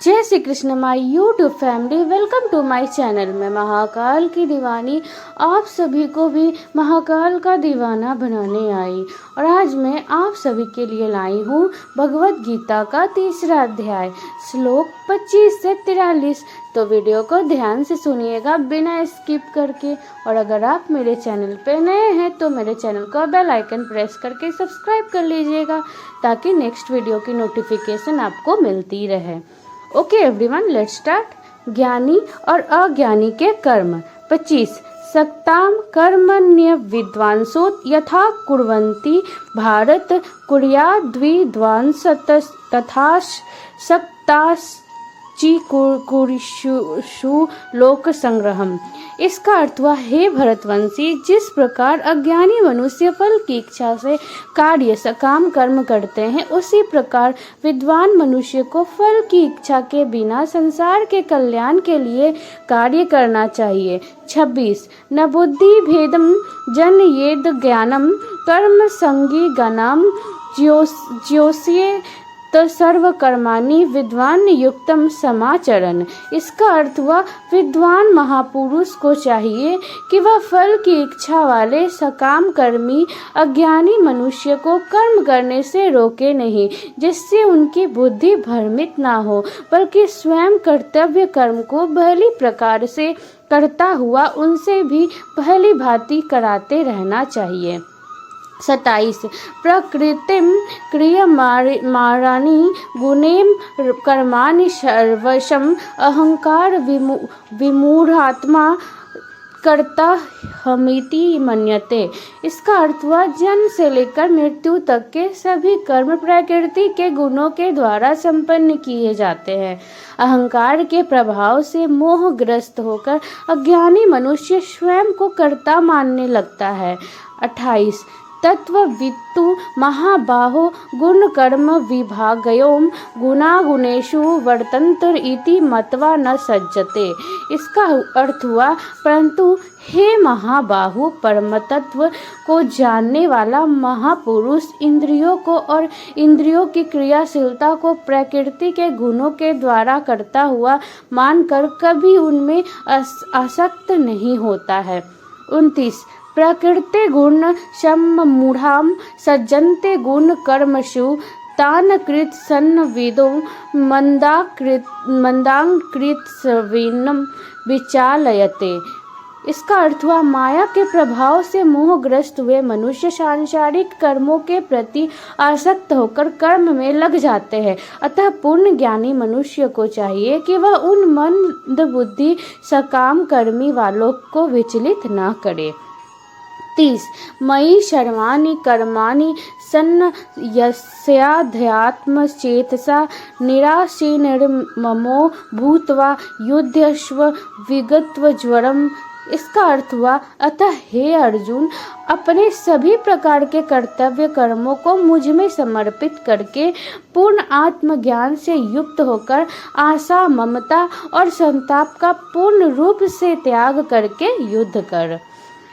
जय Shri Krishna my YouTube family, welcome to my channel. मैं महाकाल की दीवानी आप सभी को भी महाकाल का दीवाना बनाने आई और आज मैं आप सभी के लिए लाई हूँ भगवत गीता का तीसरा अध्याय श्लोक 25 से 43। तो वीडियो को ध्यान से सुनिएगा बिना स्किप करके। और अगर आप मेरे चैनल पे नए हैं तो मेरे चैनल को बेल आइकन प्रेस करके सब्सक्राइब कर लीजिएगा ताकि नेक्स्ट वीडियो की नोटिफिकेशन आपको मिलती रहे। Okay everyone, let's start. ज्ञानी और अज्ञानी के कर्म। 25 सक्ताम कर्मण्य विद्वांसो यथा कुर्वन्ति भारत कुर्याद्विद्वांस तथा सक्ताश्चि कुरुषु लोक संग्रहम। इसका अर्थ हुआ, हे भरतवंशी, जिस प्रकार अज्ञानी मनुष्य फल की इच्छा से कार्य सकाम कर्म करते हैं, उसी प्रकार विद्वान मनुष्य को फल की इच्छा के बिना संसार के कल्याण के लिए कार्य करना चाहिए। 26 न बुद्धि भेदम जनयेद ज्ञानम कर्म संगी गणम ज्योष्ये तो सर्व कर्माणि विद्वान युक्तम समाचरण। इसका अर्थ हुआ, विद्वान महापुरुष को चाहिए कि वह फल की इच्छा वाले सकाम कर्मी अज्ञानी मनुष्य को कर्म करने से रोके नहीं, जिससे उनकी बुद्धि भ्रमित ना हो, बल्कि स्वयं कर्तव्य कर्म को भली प्रकार से करता हुआ उनसे भी पहली भांति कराते रहना चाहिए। 27 प्रकृतिम क्रियमाणानि गुणेम कर्माणि सर्वशम अहंकार विमूढ़ात्मा कर्ता हमिति मन्यते। इसका अर्थ हुआ, जन्म से लेकर मृत्यु तक के सभी कर्म प्रकृति के गुणों के द्वारा संपन्न किए जाते हैं। अहंकार के प्रभाव से मोहग्रस्त होकर अज्ञानी मनुष्य स्वयं को कर्ता मानने लगता है। 28 तत्ववित्तु महाबाहो गुण कर्म विभागयों गुणागुणेषु वर्तन्ते इति मत्वा न सज्जते। इसका अर्थ हुआ, परंतु हे महाबाहु, परम तत्व को जानने वाला महापुरुष इंद्रियों को और इंद्रियों की क्रियाशीलता को प्रकृति के गुणों के द्वारा करता हुआ मानकर कभी उनमें आसक्त नहीं होता है। 29 प्रकृति गुण सम्मूढ़ाम सज्जन्ते गुण कर्मसु तान कृत सन्न विदो मंदाकृत सविनम विचालयते। इसका अर्थ हुआ, माया के प्रभाव से मोहग्रस्त हुए मनुष्य सांसारिक कर्मों के प्रति आसक्त होकर कर्म में लग जाते हैं। अतः पूर्ण ज्ञानी मनुष्य को चाहिए कि वह उन मंद बुद्धि सकाम कर्मी वालों को विचलित न करे। 30 मयि सर्वाणि कर्माणि सन्न यस्याध्यात्म चेतसा निराशीर्निर्ममो भूत्वा युध्यस्व विगत्व ज्वरम। इसका अर्थ हुआ, अतः हे अर्जुन, अपने सभी प्रकार के कर्तव्य कर्मों को मुझ में समर्पित करके पूर्ण आत्मज्ञान से युक्त होकर आशा, ममता और संताप का पूर्ण रूप से त्याग करके युद्ध कर।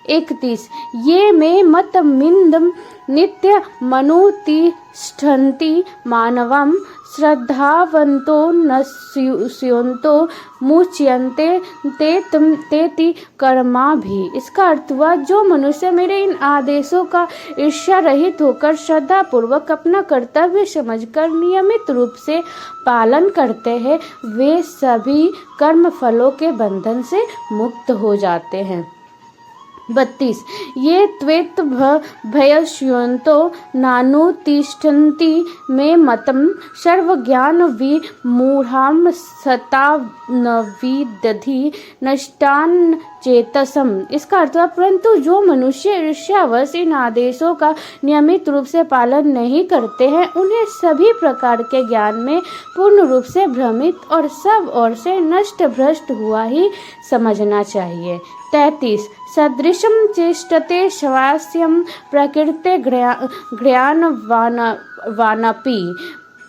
31 ये मे मत मिंदम नित्य मनुतिष्ठन्ति मानवम श्रद्धावन्तो न स्युन्तो मुच्यन्ते तेति कर्मा भी। इसका अर्थ हुआ, जो मनुष्य मेरे इन आदेशों का ईर्ष्या रहित होकर श्रद्धा पूर्वक अपना कर्तव्य समझकर नियमित रूप से पालन करते हैं, वे सभी कर्म फलों के बंधन से मुक्त हो जाते हैं। 32 ये त्वेत भयस्यन्तो नानुतिष्ठन्ति मे मतम सर्वज्ञान विमूढ़ां सता न विदधि नष्टान चेतसम। इसका अर्थ है, परंतु जो मनुष्य ईर्ष्यावश इन आदेशों का नियमित रूप से पालन नहीं करते हैं, उन्हें सभी प्रकार के ज्ञान में पूर्ण रूप से भ्रमित और सब ओर से नष्ट भ्रष्ट हुआ ही समझना चाहिए। 33 सदृशम चेष्टते स्वास्यम प्रकृते घ्राण वानपि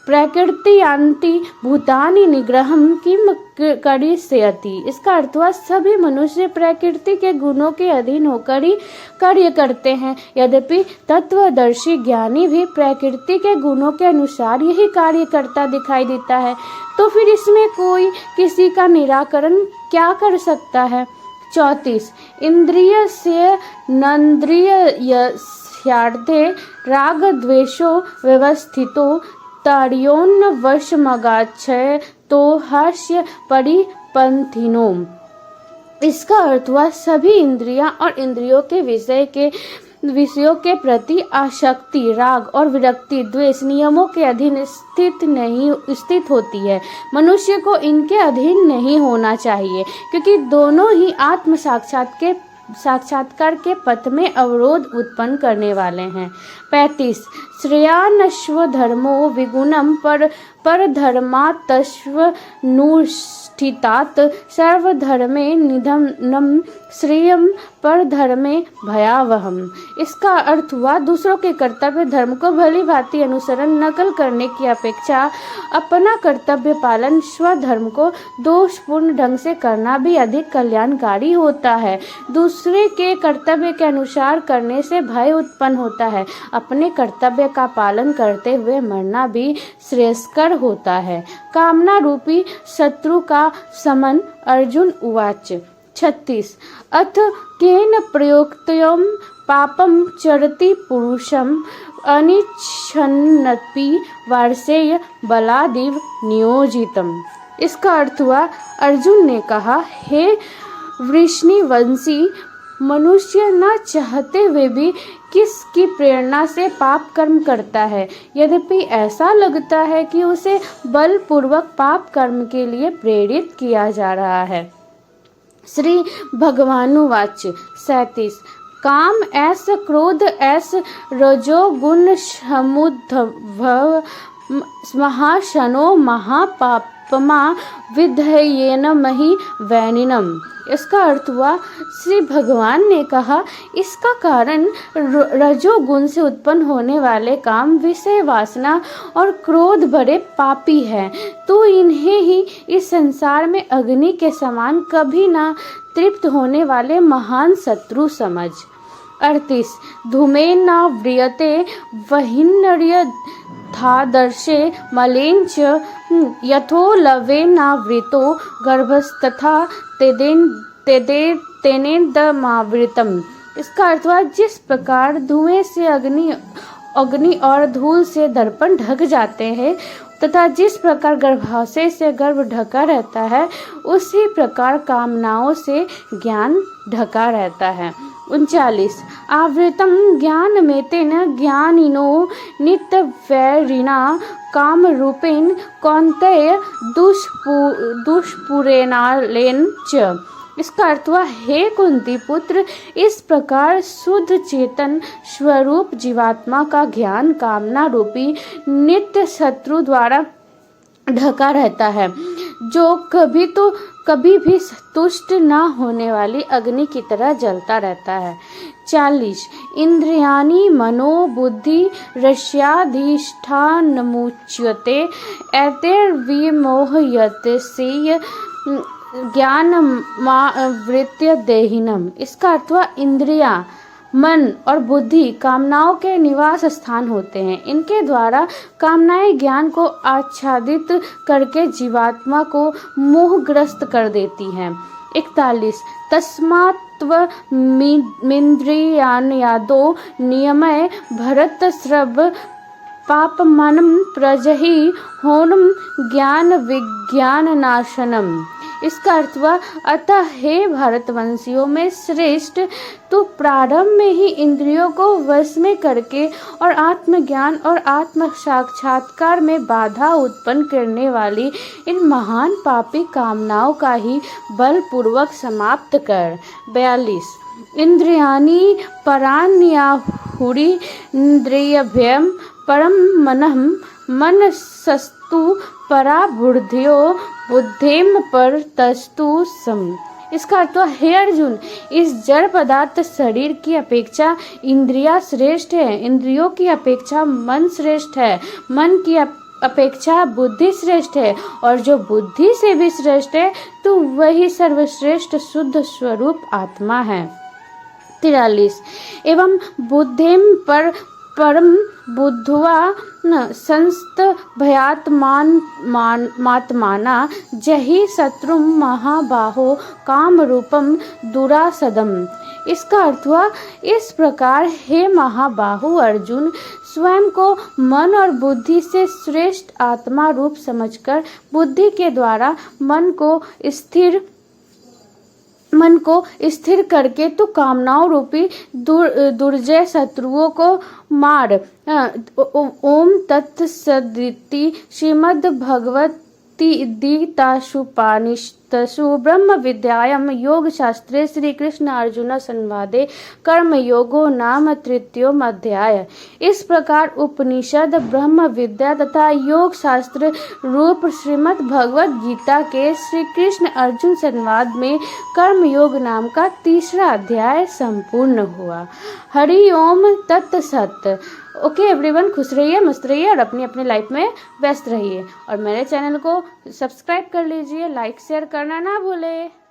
प्रकृति यान्ति भूतानि निग्रहम किम करिष्यति। इसका अर्थ हुआ सभी मनुष्य प्रकृति के गुणों के अधीन होकर ही कार्य करते हैं। यद्यपि तत्वदर्शी ज्ञानी भी प्रकृति के गुणों के अनुसार यही कार्य करता दिखाई देता है, तो फिर इसमें कोई किसी का निराकरण क्या कर सकता है। 34 इंद्रिय से नन्द्रियस्यार्थे राग द्वेषो व्यवस्थितो तार्योन्वशमगाच्छय तो हास्य परिपंथिनो। इसका अर्थ हुआ सभी इंद्रियां और इंद्रियों के विषयों के प्रति आसक्ति, राग और विरक्ति, द्वेष नियमों के अधीन स्थित होती है। मनुष्य को इनके अधीन नहीं होना चाहिए, क्योंकि दोनों ही आत्म साक्षात्कार के पथ में अवरोध उत्पन्न करने वाले हैं। 35 श्रेयानश्व धर्मो विगुणम परधर्मात्स्वनुष्ठितात् सर्वधर्मे निधनम श्रेयम परधर्मे भयावहम। इसका अर्थ हुआ दूसरों के कर्तव्य धर्म को भली भांति अनुसरण नकल करने की अपेक्षा अपना कर्तव्य पालन स्वधर्म को दोषपूर्ण ढंग से करना भी अधिक कल्याणकारी होता है। दूसरे के कर्तव्य के अनुसार करने से भय उत्पन्न होता है, अपने कर्तव्य का पालन करते हुए मरना भी श्रेयस्कर होता है। कामना रूपी शत्रु का समन। अर्जुन उवाच। 36 अथ केन प्रयोक्तयं पापं चरति पुरुषं अनिच्छन्नपि वार्ष्णेय बलादिव नियोजितम्। इसका अर्थ हुआ अर्जुन ने कहा, हे वृष्णिवंशी, मनुष्य न चाहते हुए भी किसकी प्रेरणा से पाप कर्म करता है, यद्यपि ऐसा लगता है कि उसे बलपूर्वक पाप कर्म के लिए प्रेरित किया जा रहा है। श्री भगवानुवाच। 37 काम ऐस क्रोध ऐस रजोगुण समुद्भव महाशनो महापापमा विधयेन मही वैनिनम। इसका अर्थ हुआ श्री भगवान ने कहा, इसका कारण रजोगुण से उत्पन्न होने वाले काम, विषय वासना और क्रोध बड़े पापी है। तो इन्हें ही इस संसार में अग्नि के समान कभी ना तृप्त होने वाले महान शत्रु समझ। 38 धूमेन न व्रियते वहिन्नर्य थादर्शे मलेन च यथो लवेनावृतो गर्भस्तथा तेनेदमावृतम्। इसका अर्थ हुआ जिस प्रकार धुएं से अग्नि और धूल से दर्पण ढक जाते हैं तथा जिस प्रकार गर्भाशय से गर्भ ढका रहता है, उसी प्रकार कामनाओं से ज्ञान ढका रहता है। 39 आवृतम ज्ञान में तेन ज्ञानिनो नित्य वैरिणा काम रूपेण कौन्तेय दुष्पुरेणालेन च। इसका अर्थ हुआ, हे कुंती पुत्र, इस प्रकार शुद्ध चेतन स्वरूप जीवात्मा का ज्ञान कामना रूपी नित्य शत्रु द्वारा ढका रहता है, जो कभी भी तुष्ट न होने वाली अग्नि की तरह जलता रहता है। 40 इंद्रियाणि मनो बुद्धि रस्याधिष्ठानमुच्यते एतैर्विमोहयते ज्ञानमावृत्य देहिनम्। इसका अर्थ हुआ इंद्रियां, मन और बुद्धि कामनाओं के निवास स्थान होते हैं। इनके द्वारा कामनाएं ज्ञान को आच्छादित करके जीवात्मा को मोहग्रस्त कर देती हैं। 41 तस्मात्त्वमिन्द्रियाण्यादौ नियम्य भरतर्षभ पापमनं प्रजहि होनं ज्ञान विज्ञान नाशनम्। इसका अर्थ हुआ, अतः हे भारतवंशियों में श्रेष्ठ, तो प्रारंभ में ही इंद्रियों को वश में करके और आत्मज्ञान और आत्म साक्षात्कार में बाधा उत्पन्न करने वाली इन महान पापी कामनाओं का ही बलपूर्वक समाप्त कर। 42 इंद्रियाणि पराण्याहुरि इंद्रियभ्यं परम मनसस्तु परा बुद्धियो बुद्धिम पर तस्तु सम। इसका अर्थ है, हे अर्जुन, इस जड़ पदार्थ शरीर की अपेक्षा इंद्रियां श्रेष्ठ है, इंद्रियों की अपेक्षा मन श्रेष्ठ है, मन की अपेक्षा बुद्धि श्रेष्ठ है, और जो बुद्धि से भी श्रेष्ठ है तो वही सर्वश्रेष्ठ शुद्ध स्वरूप आत्मा है। 43 एवं बुद्धिम पर परम बुद्धवा न संस्त भयात्मात्माना जहि शत्रु महाबाहो काम रूपम दुरासदम। इसका अर्थ हुआ, इस प्रकार हे महाबाहु अर्जुन, स्वयं को मन और बुद्धि से श्रेष्ठ आत्मा रूप समझकर बुद्धि के द्वारा मन को स्थिर करके तू कामनाओं रूपी दुर्जय शत्रुओं को मार। ओम तत्सदिति श्रीमद् भगवत गीतासूपनिषत्सु ब्रह्म विद्यायां योग शास्त्रे श्री कृष्ण अर्जुन संवादे कर्म योगो नाम तृतीयोऽध्याय। इस प्रकार उपनिषद, ब्रह्म विद्या तथा योग शास्त्र रूप श्रीमद् भगवत गीता के श्री कृष्ण अर्जुन संवाद में कर्म योग नाम का तीसरा अध्याय संपूर्ण हुआ। हरि ओम तत्सत। ओके एवरीवन, खुश रहिए, मस्त रहिए और अपनी अपनी लाइफ में व्यस्त रहिए। और मेरे चैनल को सब्सक्राइब कर लीजिए, लाइक शेयर करना ना भूले।